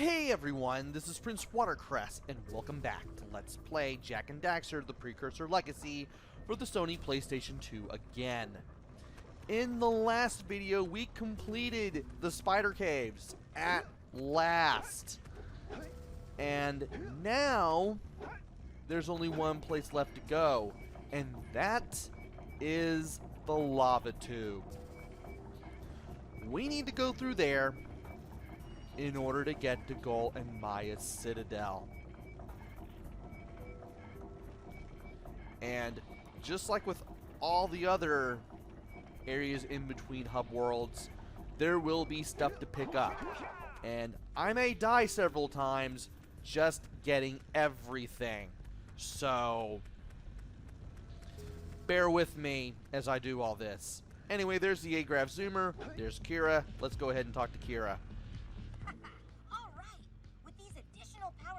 Hey everyone, this is PrinceWatercress, and welcome back to Let's Play Jak and Daxter, the Precursor Legacy for the Sony PlayStation 2 again. In the last video, we completed the Spider Caves at last. And now, there's only one place left to go, and that is the lava tube. We need to go through there in order to get to Gol and Maia's Citadel. And just like with all the other areas in between hub worlds, there will be stuff to pick up. And I may die several times just getting everything. So bear with me as I do all this. Anyway, there's the A-Graph Zoomer. There's Kira. Let's go ahead and talk to Kira.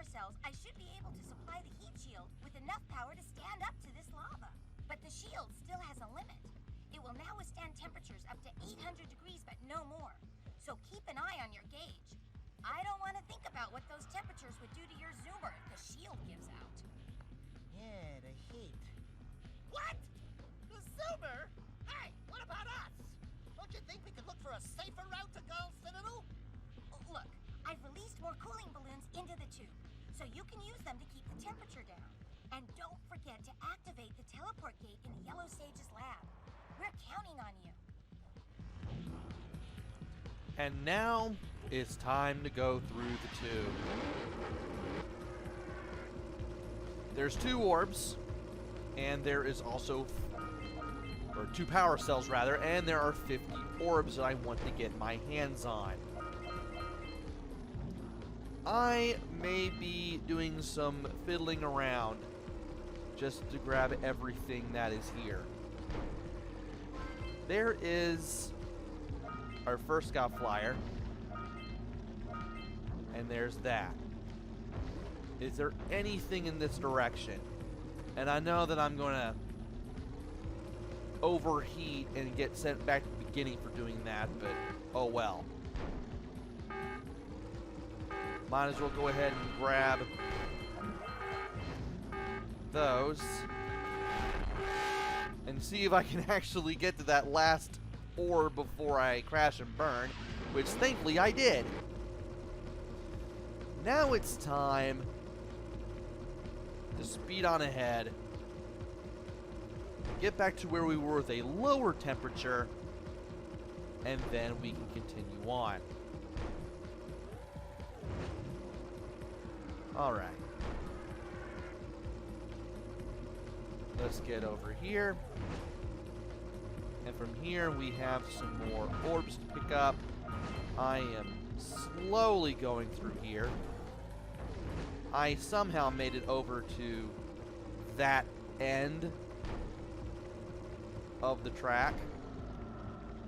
Cells, I should be able to supply the heat shield with enough power to stand up to this lava. But the shield still has a limit. It will now withstand temperatures up to 800 degrees, but no more. So keep an eye on your gauge. I don't want to think about what those temperatures would do to your zoomer if the shield gives out. Yeah, the heat. What? The zoomer? Hey, what about us? Don't you think we could look for a safer route to Gol's Citadel? Look, I've released more cooling balloons into the tube, so you can use them to keep the temperature down. And don't forget to activate the teleport gate in the Yellow Sage's lab. We're counting on you. And now it's time to go through the tube. There's 2 orbs, and there is also, or 2 power cells rather, and there are 50 orbs that I want to get my hands on. I may be doing some fiddling around just to grab everything that is here. There is our first scout flyer, and there's that. Is there anything in this direction? And I know that I'm going to overheat and get sent back to the beginning for doing that, but oh well. Might as well go ahead and grab those and see if I can actually get to that last orb before I crash and burn, which thankfully I did. Now it's time to speed on ahead, get back to where we were with a lower temperature, and then we can continue on. Alright. Let's get over here. And from here we have some more orbs to pick up. I am slowly going through here. I somehow made it over to that end of the track.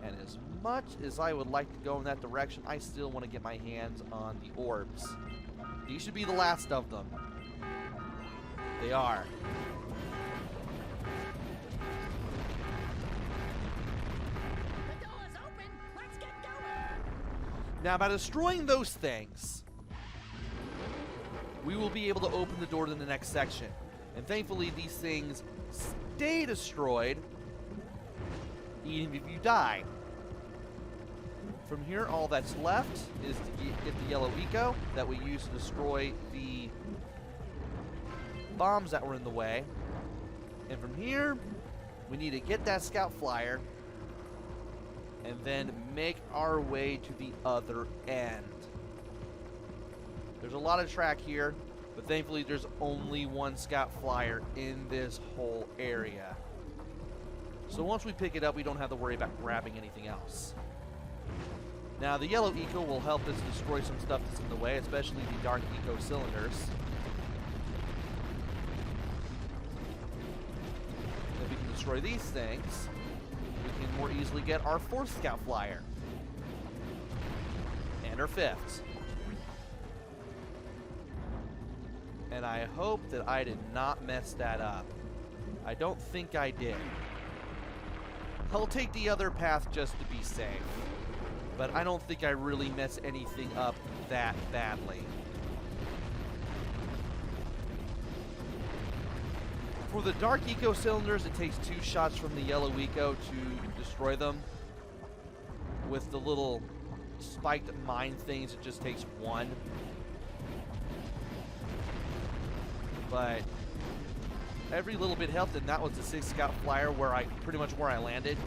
And as much as I would like to go in that direction, I still want to get my hands on the orbs. These should be the last of them. They are. The door is open. Let's get going. Now, by destroying those things, we will be able to open the door to the next section. And thankfully, these things stay destroyed, even if you die. From here, all that's left is to get the yellow eco that we use to destroy the bombs that were in the way. And from here, we need to get that scout flyer and then make our way to the other end. There's a lot of track here, but thankfully there's only one scout flyer in this whole area. So once we pick it up, we don't have to worry about grabbing anything else. Now, the yellow eco will help us destroy some stuff that's in the way, especially the dark eco cylinders. If we can destroy these things, we can more easily get our 4th scout flyer. And our 5th. And I hope that I did not mess that up. I don't think I did. I'll take the other path just to be safe. but I don't think I really mess anything up that badly. For the Dark Eco cylinders, it takes 2 shots from the Yellow Eco to destroy them. With the little spiked mine things, it just takes 1. But every little bit helped, and that was the 6 Scout Flyer where pretty much where I landed.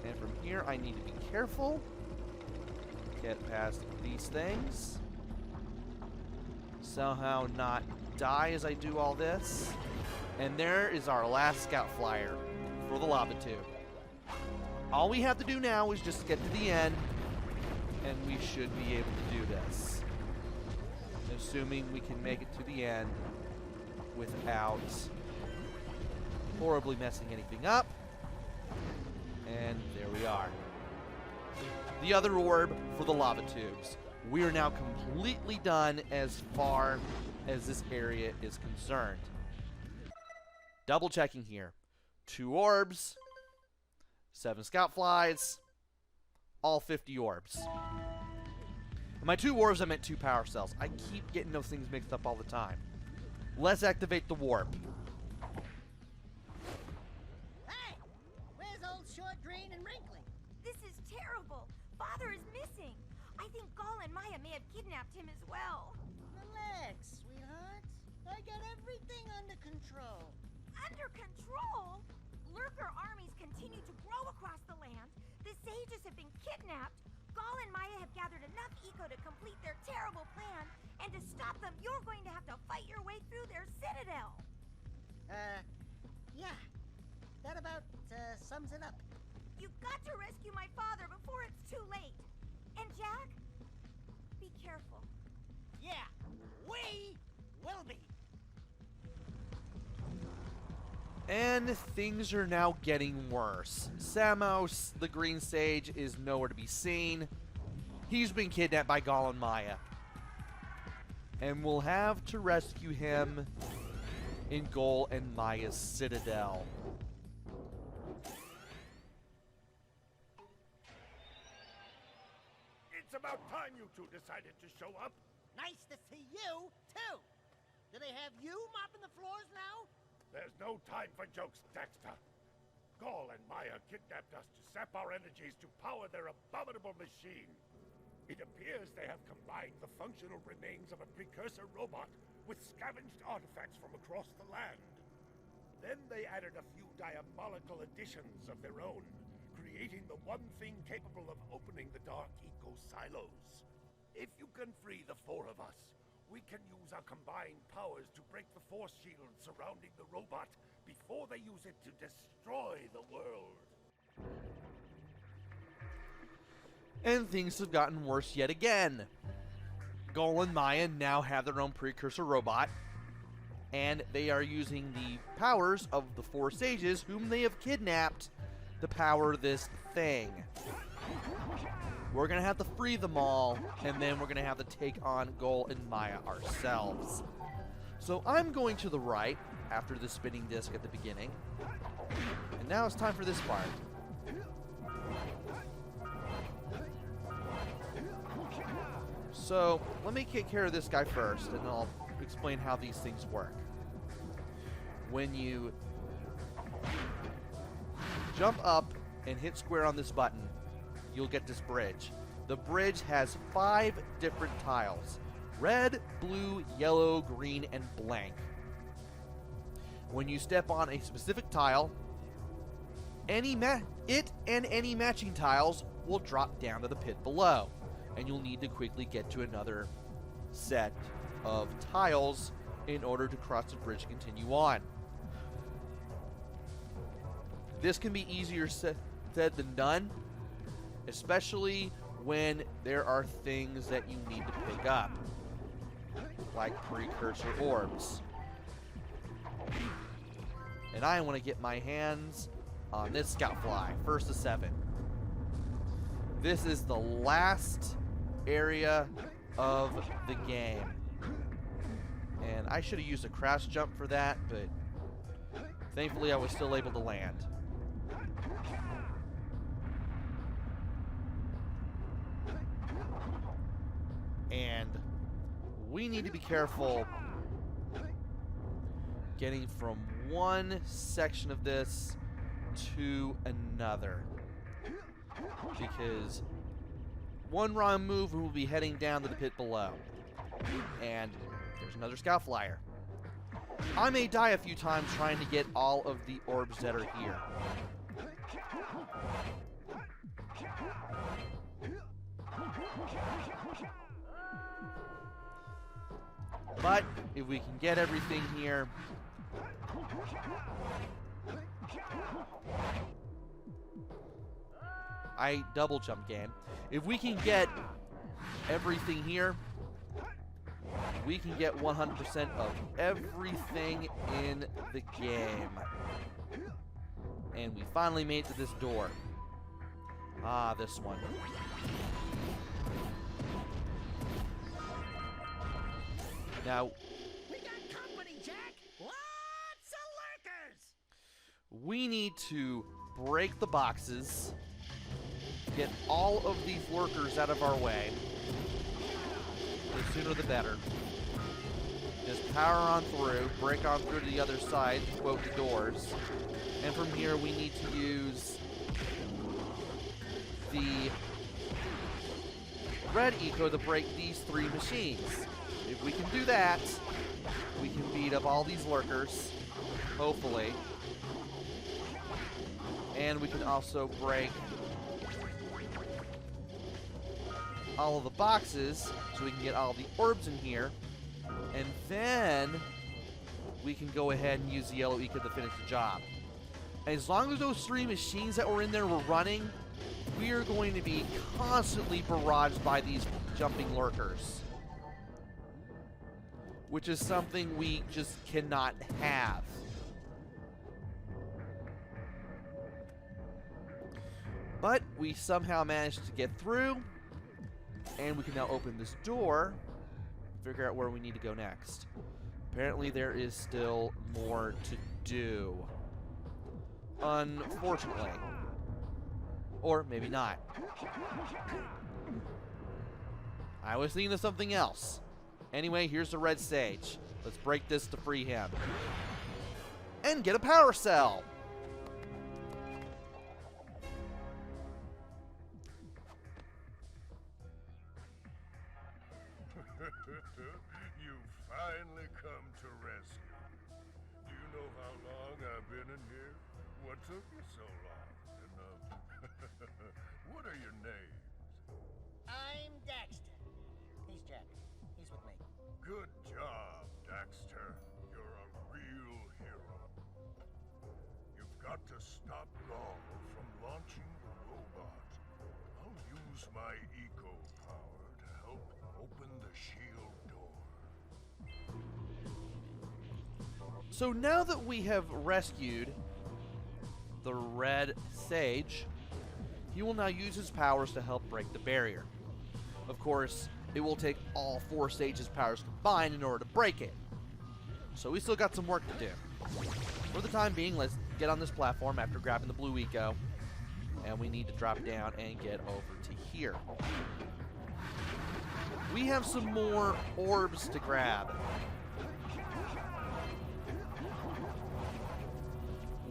And from here, I need to be careful. Get past these things. Somehow not die as I do all this. And there is our last Scout Flyer for the lava tube. All we have to do now is just get to the end, and we should be able to do this. Assuming we can make it to the end without horribly messing anything up. And there we are. The other orb for the lava tubes. We are now completely done as far as this area is concerned. Double checking here. 2 orbs, 7 scout flies, all 50 orbs. And by 2 orbs, I meant 2 power cells. I keep getting those things mixed up all the time. Let's activate the warp. Hey! Where's old Short, Green, and Wrinkly? This is terrible. Father is missing. I think Gol and Maia may have kidnapped him as well. Relax, sweetheart. I got everything under control. Under control? Lurker armies continue to grow across the land. The sages have been kidnapped. Gol and Maia have gathered enough eco to complete their terrible plan. And to stop them, you're going to have to fight your way through their citadel. Yeah. That about, sums it up. You've got to rescue my father before it's too late. And Jack, be careful. Yeah, we will be. And things are now getting worse. Samos the Green Sage is nowhere to be seen. He's been kidnapped by Gol and Maia. And we'll have to rescue him in Gol and Maia's Citadel. It's about time you two decided to show up. Nice to see you, too. Do they have you mopping the floors now? There's no time for jokes, Daxter. Gol and Maia kidnapped us to sap our energies to power their abominable machine. It appears they have combined the functional remains of a Precursor robot with scavenged artifacts from across the land. Then they added a few diabolical additions of their own, creating the one thing capable of opening the Dark Eco silos. If you can free the 4 of us, we can use our combined powers to break the force shield surrounding the robot before they use it to destroy the world. And things have gotten worse yet again. Gol and Maia now have their own Precursor robot, and they are using the powers of the 4 sages whom they have kidnapped to power this thing. We're going to have to free them all, and then we're going to have to take on Gol and Maia ourselves. So I'm going to the right after the spinning disc at the beginning. And now it's time for this part. So let me take care of this guy first, and I'll explain how these things work. When you jump up and hit square on this button, you'll get this bridge. The bridge has 5 different tiles: red, blue, yellow, green, and blank. When you step on a specific tile, any matching tiles will drop down to the pit below, and you'll need to quickly get to another set of tiles in order to cross the bridge and continue on. This can be easier said than done, especially when there are things that you need to pick up, like Precursor orbs. And I want to get my hands on this Scout Fly, first of 7. This is the last area of the game. And I should have used a crash jump for that, but thankfully I was still able to land. And we need to be careful getting from one section of this to another. Because one wrong move and we'll be heading down to the pit below. And there's another scout flyer. I may die a few times trying to get all of the orbs that are here. But if we can get everything here, I double jump game. If we can get everything here, we can get 100% of everything in the game. And we finally made it to this door. Ah, this one. Now, We got company, Jack! Lots of lurkers! we need to break the boxes, get all of these lurkers out of our way. The sooner the better. Just power on through, break on through to the other side, to quote the doors. And from here we need to use the red eco to break these 3 machines. If we can do that, we can beat up all these lurkers, hopefully. And we can also break all of the boxes so we can get all the orbs in here. And then we can go ahead and use the yellow eco to finish the job. As long as those 3 machines that were in there were running, we are going to be constantly barraged by these jumping lurkers. Which is something we just cannot have. But we somehow managed to get through, and we can now open this door, figure out where we need to go next. Apparently there is still more to do. Unfortunately. Or maybe not. I was thinking of something else. Anyway, here's the red sage. Let's break this to free him. And get a power cell! You've finally come to rescue. Do you know how long I've been in here? What took you so long? And, what are your names? I'm Daxter. He's Jack. He's with me. Good job, Daxter. You're a real hero. You've got to stop Gol from launching the robot. I'll use my eco power to help open the shield door. So now that we have rescued the red sage, he will now use his powers to help break the barrier. Of course, it will take all 4 sages' powers combined in order to break it. So we still got some work to do. For the time being, let's get on this platform after grabbing the blue eco. And we need to drop down and get over to here. We have some more orbs to grab.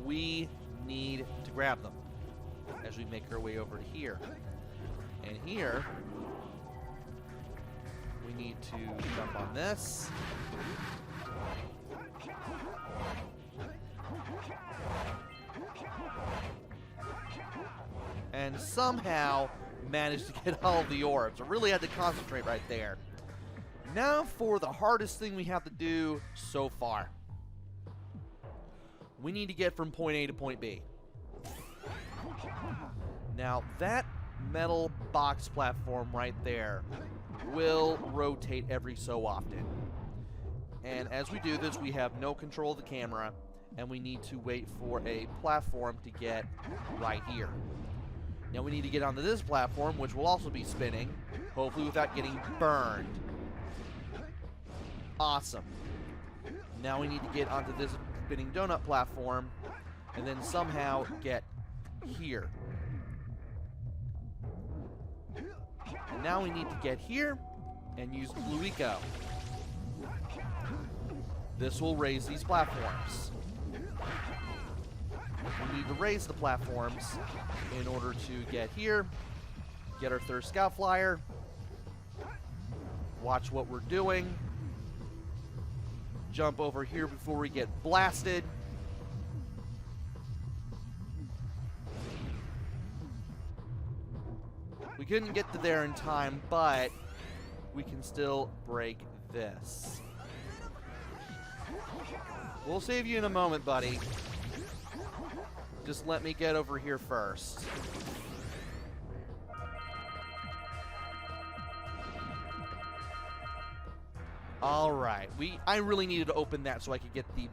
We need to grab them as we make our way over to here. And here, we need to jump on this. And somehow managed to get all of the orbs. I really had to concentrate right there. Now for the hardest thing we have to do so far. We need to get from point A to point B. Now that metal box platform right there will rotate every so often. And as we do this, we have no control of the camera, and we need to wait for a platform to get right here. Now we need to get onto this platform, which will also be spinning, hopefully without getting burned. Awesome. Now we need to get onto this spinning donut platform, and then somehow get here. And now we need to get here, and use Blue Eco. This will raise these platforms. We need to raise the platforms in order to get here, get our third Scout Flyer, watch what we're doing, jump over here before we get blasted. We couldn't get to there in time, but we can still break this. We'll save you in a moment, buddy. Just let me get over here first. Alright, I really needed to open that so I could get the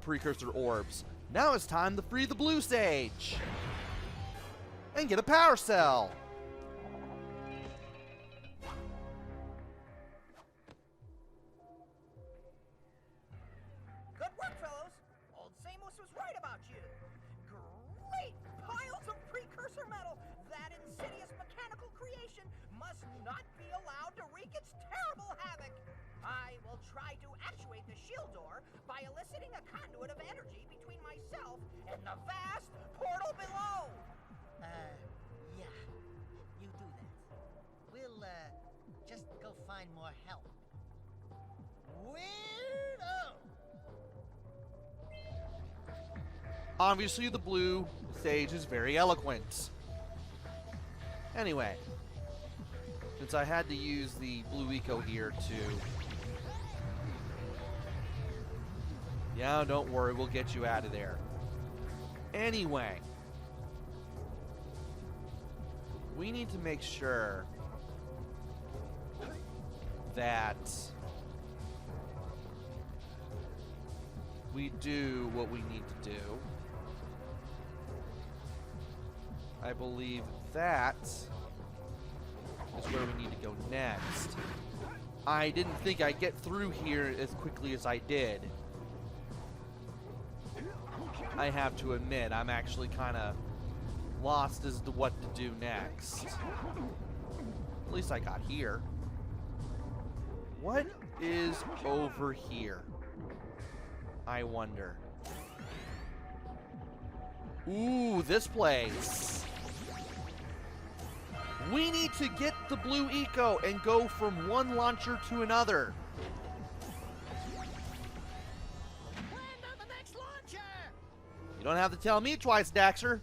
Precursor orbs. Now it's time to free the Blue Sage! And get a power cell! Good work, fellows. Old Samos was right about you. Great piles of Precursor metal. That insidious mechanical creation must not be allowed to wreak its terrible havoc. I will try to actuate the shield door by eliciting a conduit of energy between myself and the vast portal below. Yeah. You do that. We'll, just go find more help. Weirdo! Obviously, the Blue Sage is very eloquent. Anyway, since I had to use the Blue Eco here to... Yeah, don't worry, we'll get you out of there. Anyway, we need to make sure that we do what we need to do. I believe that is where we need to go next. I didn't think I'd get through here as quickly as I did. I have to admit, I'm actually kind of lost as to what to do next. At least I got here. What is over here? I wonder. Ooh, this place. We need to get the Blue Eco and go from one launcher to another. Land on the next launcher! You don't have to tell me twice, Daxter.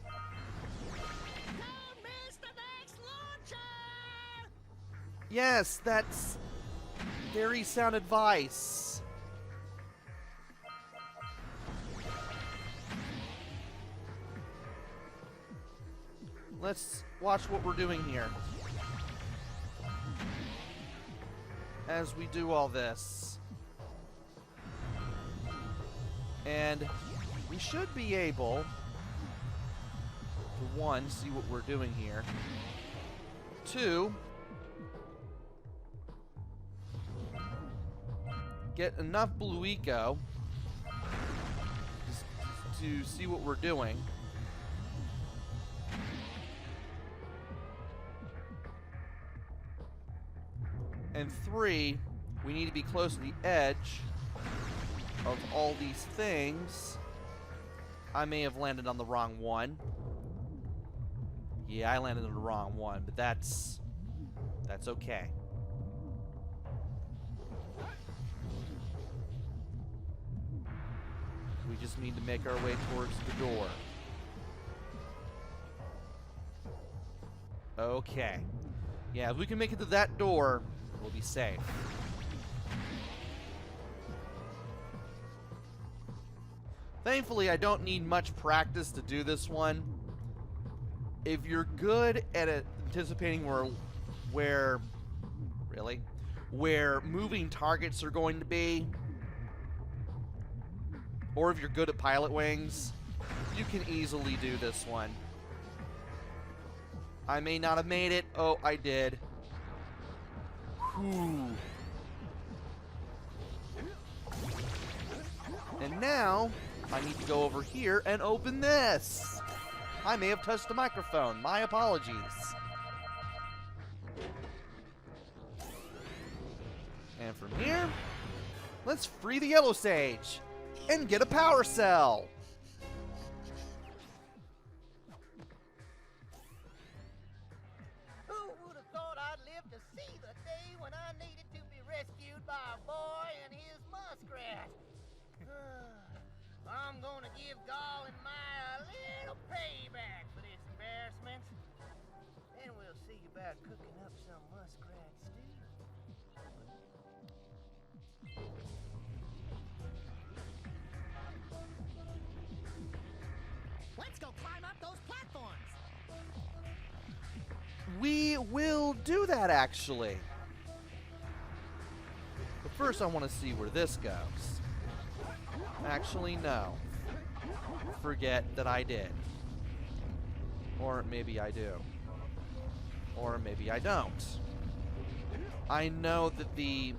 Don't miss the next launcher! Yes, that's very sound advice. Let's watch what we're doing here as we do all this. And we should be able to, one, see what we're doing here. Two, get enough Blue Eco to see what we're doing. And three, we need to be close to the edge of all these things. I may have landed on the wrong one. Yeah, I landed on the wrong one, but that's okay. We just need to make our way towards the door. Okay. Yeah, if we can make it to that door, we'll be safe. Thankfully, I don't need much practice to do this one. If you're good at anticipating where moving targets are going to be, or if you're good at pilot wings, you can easily do this one. I may not have made it. Oh, I did. Whew. And now, I need to go over here and open this. I may have touched the microphone. My apologies. And from here, let's free the Yellow Sage and get a power cell. Who would have thought I'd live to see the day when I needed to be rescued by a boy and his muskrat? I'm gonna give Gol and Maia a little payback for this embarrassment. Then we'll see about cooking up some muskrat stew. Let's go climb up those platforms. We will do that, actually. But first, I want to see where this goes. Actually, no. Forget that I did. Or maybe I do. Or maybe I don't. I know that the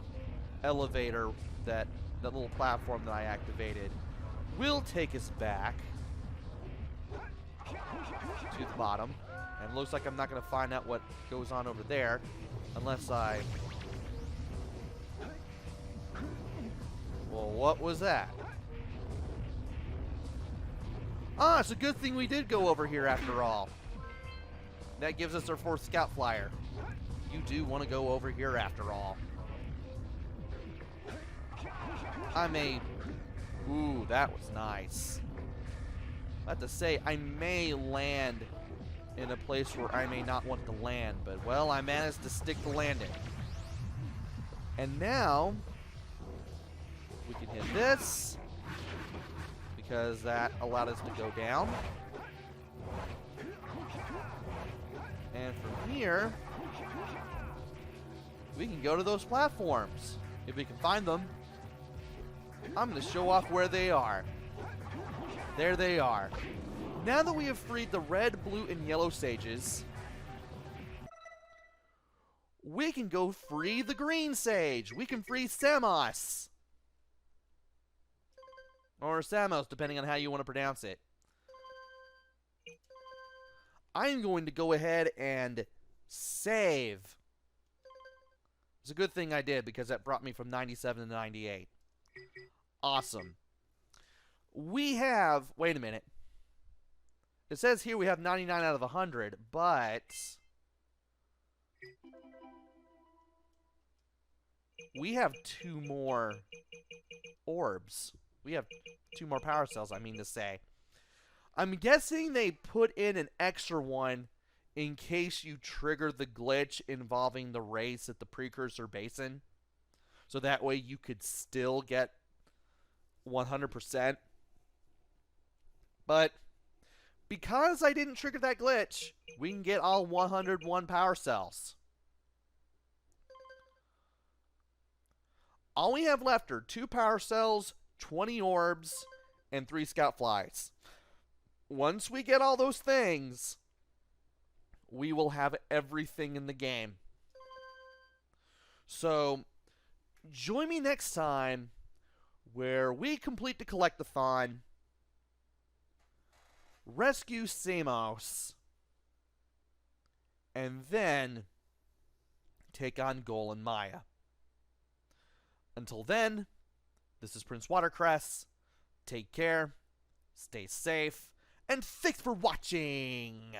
elevator, that little platform that I activated, will take us back to the bottom. And it looks like I'm not going to find out what goes on over there unless I... Well, what was that? Ah, it's a good thing we did go over here after all. That gives us our 4th scout flyer. You do want to go over here after all. I may... Ooh, that was nice. I have to say, I may land in a place where I may not want to land, but, well, I managed to stick the landing. And now, we can hit this, because that allowed us to go down. And from here, we can go to those platforms, if we can find them. I'm going to show off where they are. There they are. Now that we have freed the red, blue, and yellow sages, we can go free the green sage. We can free Samos. Or Samos, depending on how you want to pronounce it. I'm going to go ahead and save. It's a good thing I did, because that brought me from 97 to 98. Awesome. We have... Wait a minute. It says here we have 99 out of 100, but... we have 2 more orbs. We have 2 more power cells, I mean to say. I'm guessing they put in an extra one in case you trigger the glitch involving the race at the Precursor Basin. So that way you could still get 100%. But because I didn't trigger that glitch, we can get all 101 power cells. All we have left are 2 power cells, 20 orbs, and 3 scout flies. Once we get all those things, we will have everything in the game. So, join me next time where we complete the collectathon, rescue Samos, and then take on Gol and Maia. Until then, this is PrinceWatercress. Take care, stay safe, and thanks for watching!